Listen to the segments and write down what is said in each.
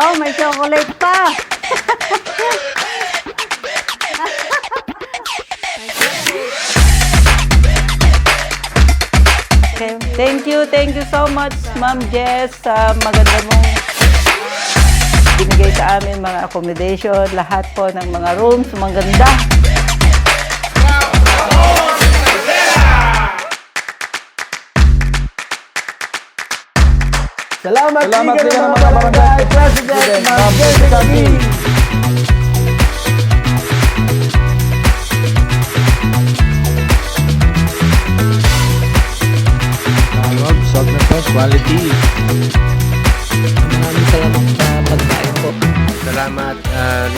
Wow, may chocolate pa. Okay. Thank you so much, Ma'am Jess, sa maganda mong binigay sa amin, mga accommodation, lahat po ng mga rooms, maganda. Salamat din ng ng mga mga barangay President, Ma'am Jessica B. Busog na to, quality. Maraming salamat sa pagkain po. Salamat,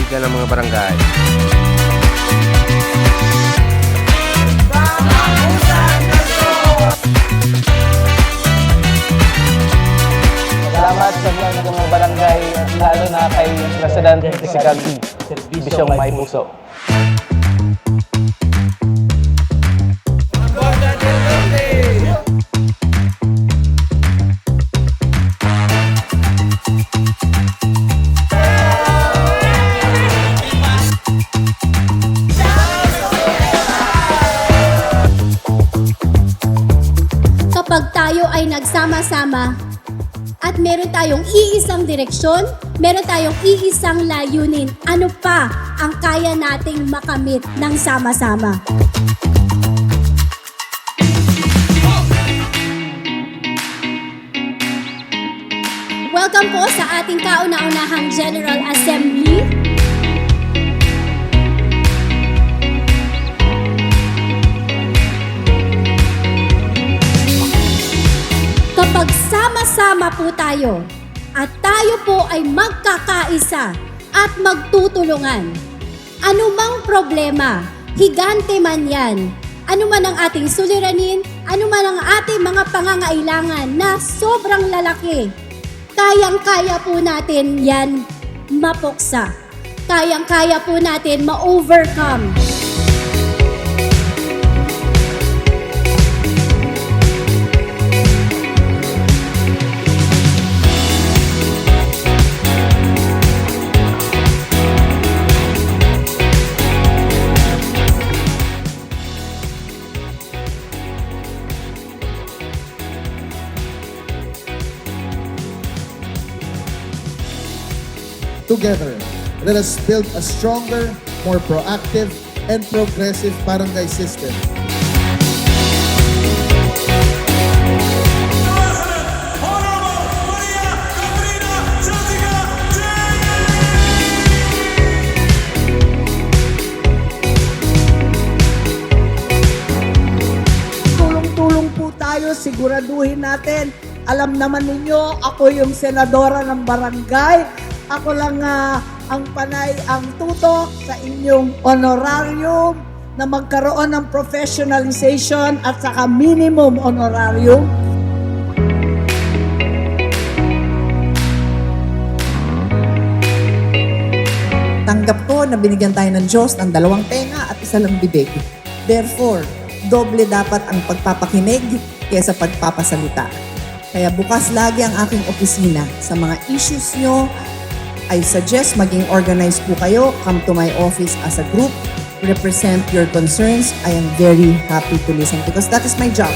Liga ng mga Barangay. Salamat sa mga barangay at lalo na kay President Jessica B. Bisyong May Puso. Kapag tayo ay nagsama-sama at meron tayong iisang direksyon, meron tayong iisang layunin, ano pa ang kaya nating makamit ng sama-sama? Welcome po sa ating kauna-unahang General Assembly. Kapag sama-sama po tayo at tayo po ay magkakaisa at magtutulungan, anumang problema, higante man yan, anuman ang ating suliranin, anuman ang ating mga pangangailangan na sobrang lalaki, kayang-kaya po natin yan mapuksa. Kayang-kaya po natin ma-overcome. Together, let us build a stronger, more proactive, and progressive barangay system. Tulong-tulong po tayo, siguraduhin natin. Alam naman ninyo, ako yung senadora ng barangay. Ako lang ang panay, ang tutok sa inyong honorarium na magkaroon ng professionalization at saka minimum honorarium. Tanggap ko na binigyan tayo ng Diyos ng dalawang tenga at isa lang bibig. Therefore, doble dapat ang pagpapakinig kaysa pagpapasalita. Kaya bukas lagi ang aking opisina sa mga issues nyo. I suggest maging organized po kayo. Come to my office as a group. Represent your concerns. I am very happy to listen because that is my job.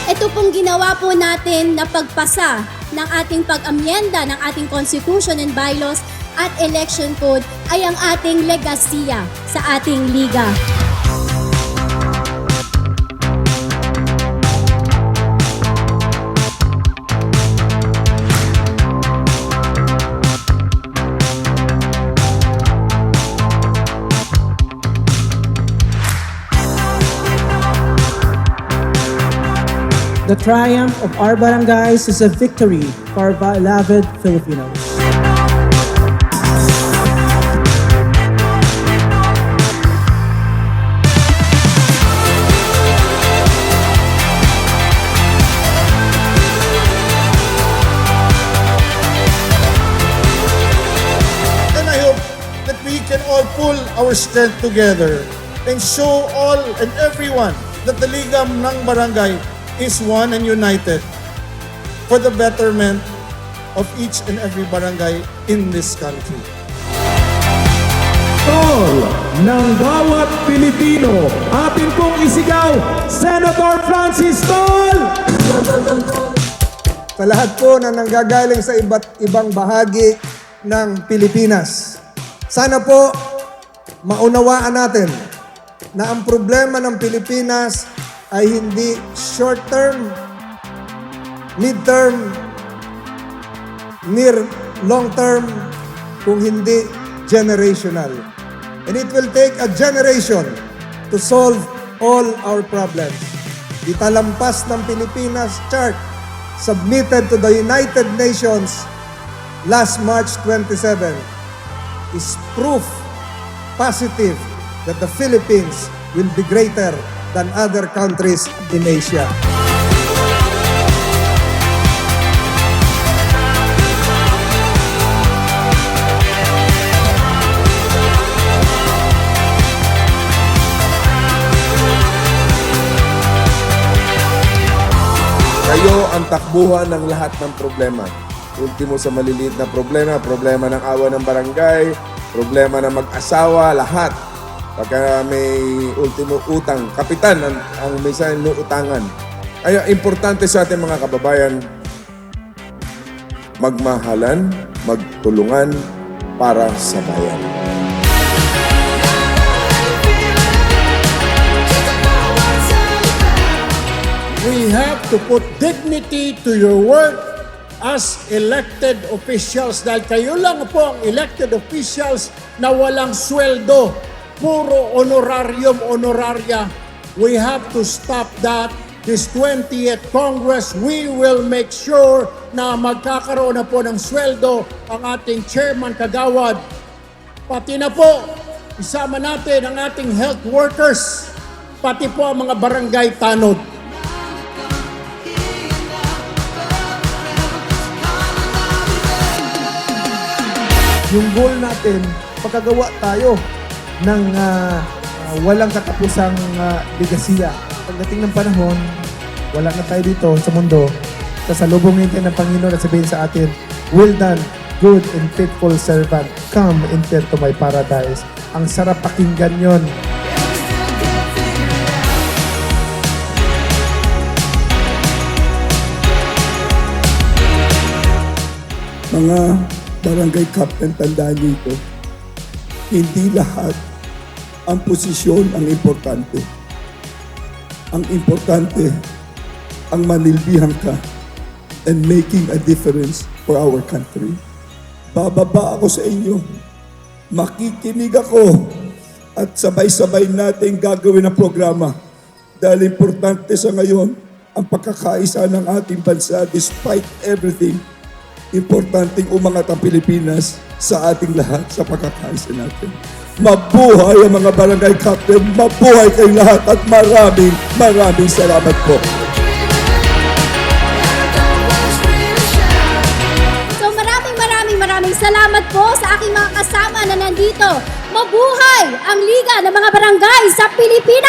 Ito pong ginawa po natin na pagpasa ng ating pag-amyenda ng ating Constitution and Bylaws at Election Code ay ang ating legasiya sa ating liga. The triumph of our barangays is a victory for our beloved Filipinos. And I hope that we can all pull our strength together and show all and everyone that the Liga ng Barangay is one and united for the betterment of each and every barangay in this country. Tol ng bawat Pilipino, atin pong isigaw, Senator Francis Tol! Sa lahat po na nanggagaling sa iba't ibang bahagi ng Pilipinas, sana po maunawaan natin na ang problema ng Pilipinas ay hindi short-term, mid-term, near long-term, kung hindi generational. And it will take a generation to solve all our problems. Italampas ng Pilipinas chart submitted to the United Nations last March 27 is proof positive that the Philippines will be greater than other countries in Asia. Kayo ang takbuhan ng lahat ng problema. Ultimo sa maliliit na problema, problema ng awa ng barangay, problema ng mag-asawa, lahat. Pagka may ultimo utang, kapitan ang minsan utangan. Kaya importante sa ating mga kababayan, magmahalan, magtulungan para sa bayan. We have to put dignity to your work as elected officials dahil kayo lang po ang elected officials na walang sweldo, puro honorarium, We have to stop that. This 20th Congress, we will make sure na magkakaroon na po ng sweldo ang ating Chairman Kagawad. Pati na po, isama natin ang ating health workers, pati po ang mga barangay tanod. Yung goal natin, pagkagawa tayo ng walang katapusang ligasiya. Pagdating ng panahon, wala na tayo dito sa mundo. Sasalubungin tayo ng Panginoon at sabihin sa atin, "Well done, good and faithful servant. Come enter to my paradise." Ang sarap pakinggan yon. Mga barangay captain, tandaan niyo ito. Hindi lahat ang posisyon ang importante. Ang importante, ang manilbihan ka and making a difference for our country. Bababa ako sa inyo. Makikinig ako at sabay-sabay natin gagawin ang programa. Dahil importante sa ngayon ang pagkakaisa ng ating bansa despite everything. Importanteng umangat ang Pilipinas sa ating lahat sa pagkakaisa natin. Mabuhay ang mga barangay captain, mabuhay kayong lahat at maraming salamat po. So maraming salamat po sa aking mga kasama na nandito. Mabuhay ang Liga ng mga Barangay sa Pilipinas!